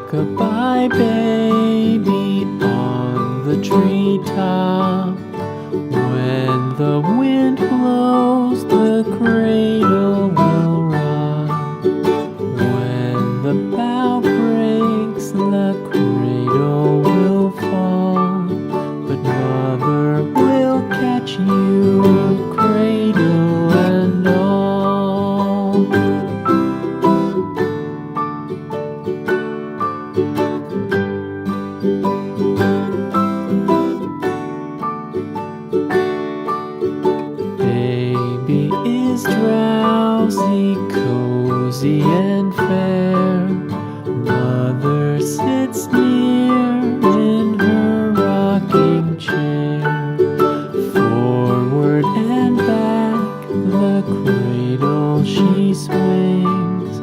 Rock-a-bye baby on the treetop. When the wind blows, the cradle will rock. When the bough breaks, the cradle will fall. But mother will catch you, cradle and all. Baby is drowsy, cozy and fair. Mother sits near in her rocking chair. Forward and back, the cradle she swings.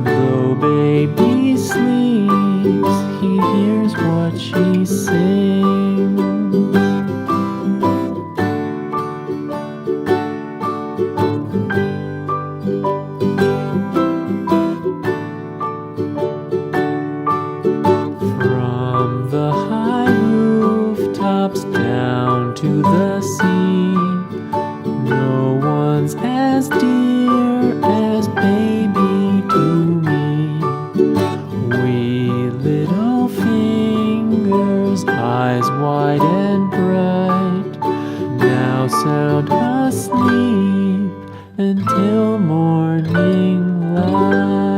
Though baby sleeps, he hears what she sings. From the high rooftops down to the sea, no one's as dear as baby to me. Wee little fingers, eyes wide and bright, now sound asleep until morning light.